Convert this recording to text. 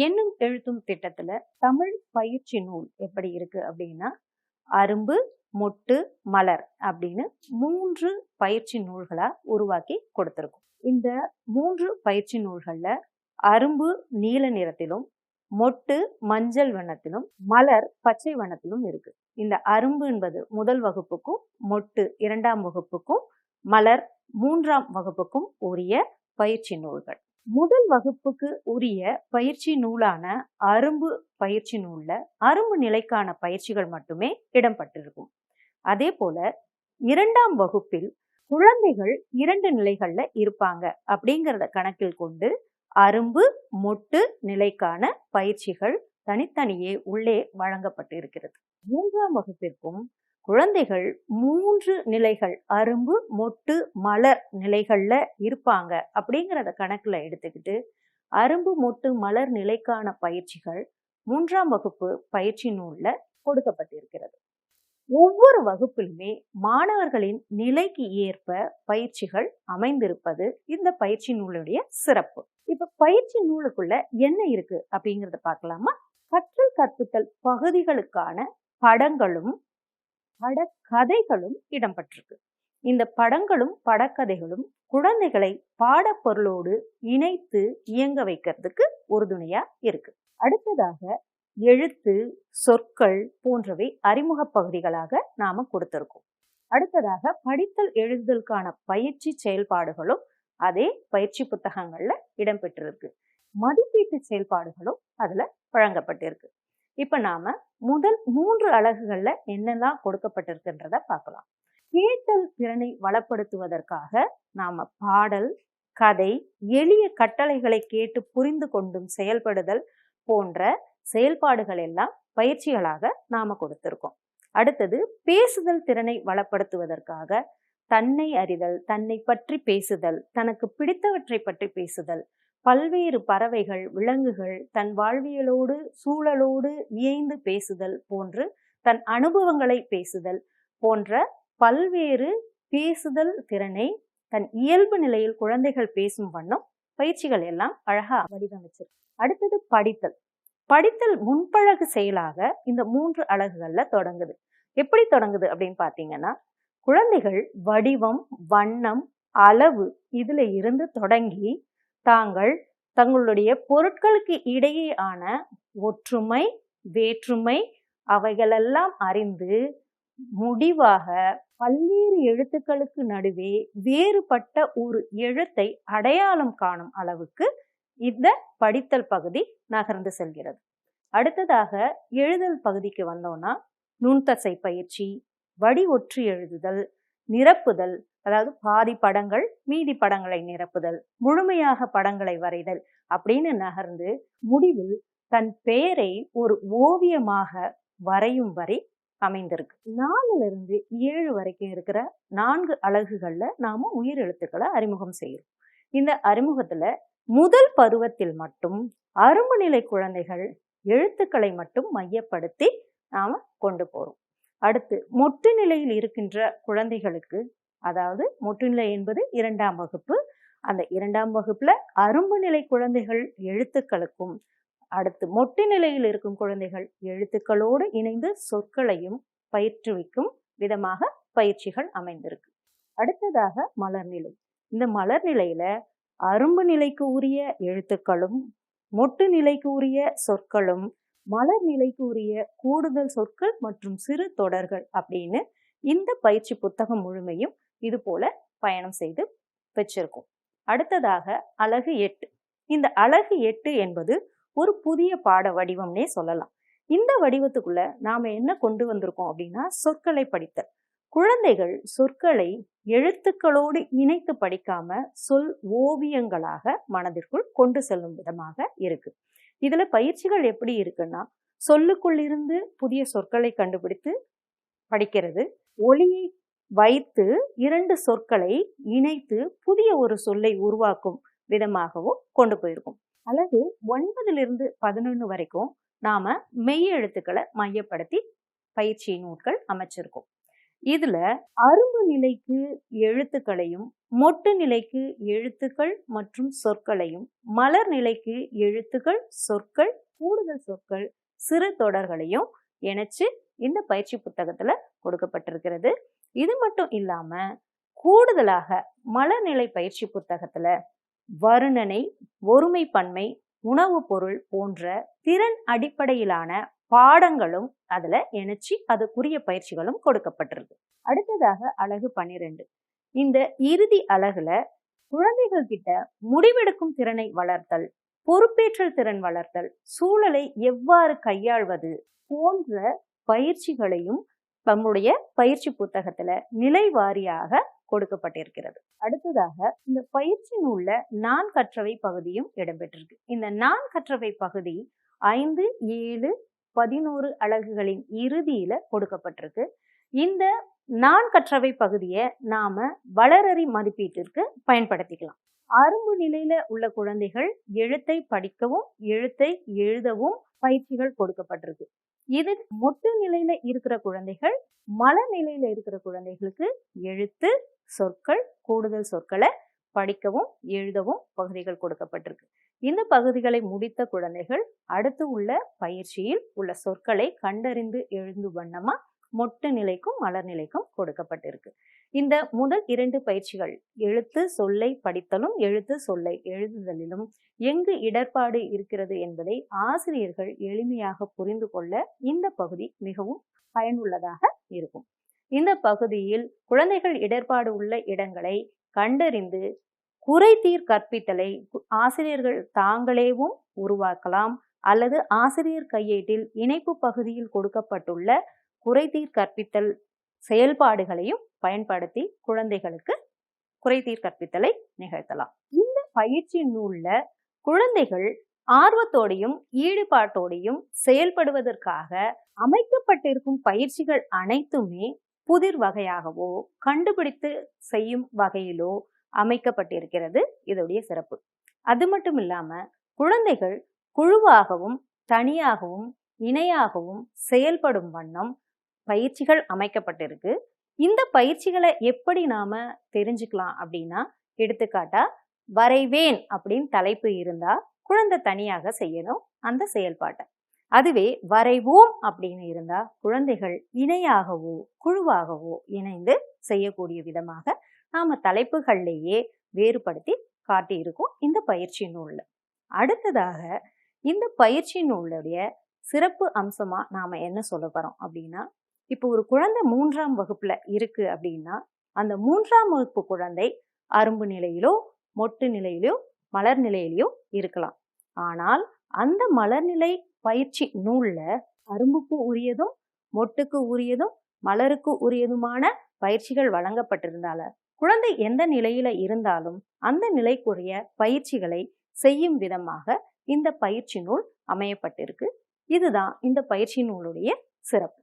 எண்ணும் எழுத்தும் திட்டத்துல தமிழ் பயிற்சி நூல் எப்படி இருக்கு அப்படின்னா, அரும்பு, மொட்டு, மலர் அப்படின்னு 3 பயிற்சி நூல்களா உருவாக்கி கொடுத்திருக்கும். இந்த 3 பயிற்சி நூல்கள்ல அரும்பு நீல நிறத்திலும், மொட்டு மஞ்சள் வண்ணத்திலும், மலர் பச்சை வண்ணத்திலும் இருக்கு. இந்த அரும்பு என்பது முதல் வகுப்புக்கும், மொட்டு 2ஆம் வகுப்புக்கும், மலர் 3ஆம் வகுப்புக்கும் உரிய பயிற்சி நூல்கள். முதல் வகுப்புக்கு உரிய பயிற்சி நூலான அரும்பு பயிற்சி நூல்ல அரும்பு நிலைக்கான பயிற்சிகள் மட்டுமே இடம்பெற்றிருக்கும். அதே போல 2ஆம் வகுப்பில் குழந்தைகள் 2 நிலைகள்ல இருப்பாங்க அப்படிங்கிறத கணக்கில் கொண்டு அரும்பு மொட்டு நிலைக்கான பயிற்சிகள் தனித்தனியே உள்ளே வழங்கப்பட்டு இருக்கிறது. 3ஆம் வகுப்பிற்கும் குழந்தைகள் 3 நிலைகள் அரும்பு மொட்டு மலர் நிலைகள்ல இருப்பாங்க அப்படிங்கிறத கணக்குல எடுத்துக்கிட்டு அரும்பு மொட்டு மலர் நிலைக்கான பயிற்சிகள் 3ஆம் வகுப்பு பயிற்சி நூல்ல கொடுக்கப்பட்டிருக்கிறது. ஒவ்வொரு வகுப்பிலுமே மாணவர்களின் நிலைக்கு ஏற்ப பயிற்சிகள் அமைந்திருப்பது இந்த பயிற்சி நூலுடைய சிறப்பு. இப்ப பயிற்சி நூலுக்குள்ள என்ன இருக்கு அப்படிங்கறத பார்க்கலாமா? கற்றல் கற்பித்தல் பகுதிகளுக்கான படங்களும் படக்கதைகளும் இடம்பெற்றிருக்கு. இந்த படங்களும் படக்கதைகளும் குழந்தைகளை பாடப்பொருளோடு இணைத்து இயங்க வைக்கிறதுக்கு உறுதுணையா இருக்கு. அடுத்ததாக எழுத்து, சொற்கள் போன்றவை அறிமுக பகுதிகளாக நாம கொடுத்திருக்கோம். அடுத்ததாக படித்தல் எழுதுதலுக்கான பயிற்சி செயல்பாடுகளும் அதே பயிற்சி புத்தகங்கள்ல இடம்பெற்றிருக்கு. மதிப்பீட்டு செயல்பாடுகளும் அதுல வழங்கப்பட்டிருக்கு. இப்ப நாம முதல் 3 அலகுகள்ல என்னெல்லாம் கொடுக்கப்பட்டிருக்குன்றத பார்க்கலாம். கேட்டல் திறனை வளப்படுத்துவதற்காக நாம பாடல், கதை, எளிய கட்டளைகளை கேட்டு புரிந்து கொண்டும் செயல்படுதல் போன்ற செயல்பாடுகள் எல்லாம் பயிற்சிகளாக நாம கொடுத்திருக்கோம். அடுத்தது பேசுதல் திறனை வளப்படுத்துவதற்காக தன்னை அறிதல், தன்னை பற்றி பேசுதல், தனக்கு பிடித்தவற்றை பற்றி பேசுதல், பல்வேறு பறவைகள், விலங்குகள், தன் வாழ்வியலோடு சூழலோடு இயைந்து பேசுதல் போன்று தன் அனுபவங்களை பேசுதல் போன்ற பல்வேறு பேசுதல் திறனை தன் இயல்பு நிலையில் குழந்தைகள் பேசும் வண்ணம் பயிற்சிகள் எல்லாம் அழகா வடிவமைச்சிருக்கு. அடுத்தது படித்தல். படித்தல் முன்பழகு செயலாக இந்த 3 அலகுகள்ல தொடங்குது. எப்படி தொடங்குது அப்படின்னு பாத்தீங்கன்னா, குழந்தைகள் வடிவம், வண்ணம், அளவு இதுல இருந்து தொடங்கி தங்களுடைய பொருட்களுக்கு இடையேயான ஒற்றுமை, வேற்றுமை அவைகளெல்லாம் அறிந்து முடிவாக பல்வேறு எழுத்துக்களுக்கு நடுவே வேறுபட்ட ஒரு எழுத்தை அடையாளம் காணும் அளவுக்கு இந்த படித்தல் பகுதி நகர்ந்து செல்கிறது. அடுத்ததாக எழுதல் பகுதிக்கு வந்தோம்னா, நுண்தசை பயிற்சி, வடி ஒற்றி எழுதுதல், நிரப்புதல், அதாவது பாதி படங்கள் மீதி படங்களை நிரப்புதல், முழுமையாக படங்களை வரைதல் அப்படின்னு நகர்ந்து முடிவில் தன் பெயரை ஒரு ஓவியமாக வரையும் வரை அமைந்திருக்கு. 4லிருந்து 7 வரைக்கும் இருக்கிற 4 அலகுகள்ல நாம உயிர் எழுத்துக்களை அறிமுகம் செய்யறோம். இந்த அறிமுகத்துல முதல் பருவத்தில் மட்டும் அரும்பு நிலை குழந்தைகள் எழுத்துக்களை மட்டும் மையப்படுத்தி நாம கொண்டு போறோம். அடுத்து மொட்டு நிலையில் இருக்கின்ற குழந்தைகளுக்கு, அதாவது மொட்டு நிலை என்பது 2ஆம் வகுப்பு, அந்த 2ஆம் வகுப்புல அரும்பு நிலை குழந்தைகள் எழுத்துக்களுக்கும், அடுத்து மொட்டு நிலையில் இருக்கும் குழந்தைகள் எழுத்துக்களோடு இணைந்து சொற்களையும் பயிற்றுவிக்கும் விதமாக பயிற்சிகள் அமைந்திருக்கு. அடுத்ததாக மலர்நிலை. இந்த மலர்நிலையில அரும்பு நிலைக்கு உரிய எழுத்துக்களும், மொட்டு நிலைக்கு உரிய சொற்களும், மலர் நிலைக்கு உரிய கூடுதல் சொற்கள் மற்றும் சிறு தொடர்கள் அப்படின்னு இந்த பயிற்சி புத்தகம் முழுமையும் இது போல பயணம் செய்து வச்சிருக்கோம். அடுத்ததாக அலகு 8. இந்த அலகு 8 என்பது ஒரு புதிய பாட வடிவம்னே சொல்லலாம். இந்த வடிவத்துக்குள்ள நாம என்ன கொண்டு வந்திருக்கோம் அப்படின்னா, சொற்களை படித்தல். குழந்தைகள் சொற்களை எழுத்துக்களோடு இணைத்து படிக்காம சொல் ஓவியங்களாக மனதிற்குள் கொண்டு செல்லும் விதமாக இருக்கு. இதுல பயிற்சிகள் எப்படி இருக்குன்னா, சொல்லுக்குள் இருந்து புதிய சொற்களை கண்டுபிடித்து படிக்கிறது, ஒலியை வைத்து 2 சொற்களை இணைத்து புதிய ஒரு சொல்லை உருவாக்கும் விதமாகவும் கொண்டு போயிருக்கும். அலகு 9லிருந்து 11 வரைக்கும் நாம மெய் எழுத்துக்களை மையப்படுத்தி பயிற்சி நூல்கள் அமைச்சிருக்கோம். இதுல அரும்பு நிலைக்கு எழுத்துக்களையும், மொட்டு நிலைக்கு எழுத்துக்கள் மற்றும் சொற்களையும், மலர் நிலைக்கு எழுத்துக்கள், சொற்கள், கூடுதல் சொற்கள், சிறு தொடர்களையும் இணைச்சு இந்த பயிற்சி புத்தகத்துல கொடுக்கப்பட்டிருக்கிறது. இது மட்டும் இல்லாம கூடுதலாக மலர்நிலை பயிற்சி புத்தகத்துல வருணனை, ஒருமை பன்மை, உணவு பொருள் போன்ற திறன் அடிப்படையிலான பாடங்களும் அதுல இணைச்சு அதுக்குரிய பயிற்சிகளும் கொடுக்கப்பட்டிருக்கு. அடுத்ததாக அலகு 12. இந்த இறுதி அலகுல குழந்தைகள் கிட்ட முடிவெடுக்கும் திறனை வளர்த்தல், பொறுப்பேற்றல் திறன் வளர்த்தல், சூழலை எவ்வாறு கையாள்வது போன்ற பயிற்சிகளையும் நம்முடைய பயிற்சி புத்தகத்துல நிலை வாரியாக கொடுக்கப்பட்டிருக்கிறது. அடுத்ததாக இந்த பயிற்சி நூல்ல நான் கற்றவை பகுதியும் இடம்பெற்றிருக்கு. இந்த நான் கற்றவை பகுதி 5, 7, 11 அலகுகளின் இறுதியில கொடுக்கப்பட்டிருக்கு. இந்த நான் கற்றவை பகுதியை நாம வளரறி மதிப்பீட்டிற்கு பயன்படுத்திக்கலாம். அரும்பு நிலையில உள்ள குழந்தைகள் எழுத்தை படிக்கவும் எழுத்தை எழுதவும் பயிற்சிகள் கொடுக்கப்பட்டிருக்கு. இது மொட்டு நிலையில இருக்கிற குழந்தைகள், மலர் நிலையில இருக்கிற குழந்தைகளுக்கு எழுத்து, சொற்கள், கூடுதல் சொற்களை படிக்கவும் எழுதவும் பகுதிகள் கொடுக்கப்பட்டிருக்கு. இந்த பகுதிகளை முடித்த குழந்தைகள் அடுத்து உள்ள பயிற்சியில் உள்ள சொற்களை கண்டறிந்து எழுதும் வண்ணமா மொட்டு நிலைக்கும் மலர் நிலைக்கும் கொடுக்கப்பட்டிருக்கு. இந்த முதல் 2 பயிற்சிகள் எழுத்து சொல்லை படித்தலும் எழுத்து சொல்லை எழுதுதலிலும் எங்கு இடர்பாடு இருக்கிறது என்பதை ஆசிரியர்கள் எளிமையாக புரிந்து கொள்ள இந்த பகுதி மிகவும் பயனுள்ளதாக இருக்கும். இந்த பகுதியில் குழந்தைகள் இடர்பாடு உள்ள இடங்களை கண்டறிந்து குறைதீர் கற்பித்தலை ஆசிரியர்கள் தாங்களேவும் உருவாக்கலாம் அல்லது ஆசிரியர் கையேட்டில் இணைப்பு பகுதியில் கொடுக்கப்பட்டுள்ள குறைதீர் கற்பித்தல் செயல்பாடுகளையும் பயன்படுத்தி குழந்தைகளுக்கு குறைதீர் கற்பித்தலை நிகழ்த்தலாம். இந்த பயிற்சி நூல்ல குழந்தைகள் ஆர்வத்தோடையும் ஈடுபாட்டோடையும் செயல்படுவதற்காக அமைக்கப்பட்டிருக்கும் பயிற்சிகள் அனைத்துமே புதிர் வகையாகவோ கண்டுபிடித்து செய்யும் வகையிலோ அமைக்கப்பட்டிருக்கிறது இதோடைய சிறப்பு. அது மட்டும் இல்லாம குழந்தைகள் குழுவாகவும் தனியாகவும் இணையாகவும் செயல்படும் வண்ணம் பயிற்சிகள் அமைக்கப்பட்டிருக்கு. இந்த பயிற்சிகளை எப்படி நாம தெரிஞ்சுக்கலாம் அப்படின்னா, எடுத்துக்காட்டா வரைவேன் அப்படின்னு தலைப்பு இருந்தா குழந்தை தனியாக செய்யணும் அந்த செயல்பாட்டை. அதுவே வரைவோம் அப்படின்னு இருந்தா குழந்தைகள் இணையாகவோ குழுவாகவோ இணைந்து செய்யக்கூடிய விதமாக நாம தலைப்புகள்லேயே வேறுபடுத்தி காட்டியிருக்கோம் இந்த பயிற்சி நூல்ல. அடுத்ததாக இந்த பயிற்சி நூலுடைய சிறப்பு அம்சமா நாம என்ன சொல்ல போறோம் அப்படின்னா, இப்போ ஒரு குழந்தை 3ஆம் வகுப்புல இருக்கு அப்படின்னா அந்த 3ஆம் வகுப்பு குழந்தை அரும்பு நிலையிலோ மொட்டு நிலையிலோ மலர் நிலையிலோ இருக்கலாம். ஆனால் அந்த மலர்நிலை பயிற்சி நூல்ல அரும்புக்கு உரியதும் மொட்டுக்கு உரியதும் மலருக்கு உரியதுமான பயிற்சிகள் வழங்கப்பட்டிருந்தால குழந்தை எந்த நிலையில இருந்தாலும் அந்த நிலைக்குரிய பயிற்சிகளை செய்யும் விதமாக இந்த பயிற்சி நூல் அமையப்பட்டிருக்கு. இதுதான் இந்த பயிற்சி நூலுடைய சிறப்பு.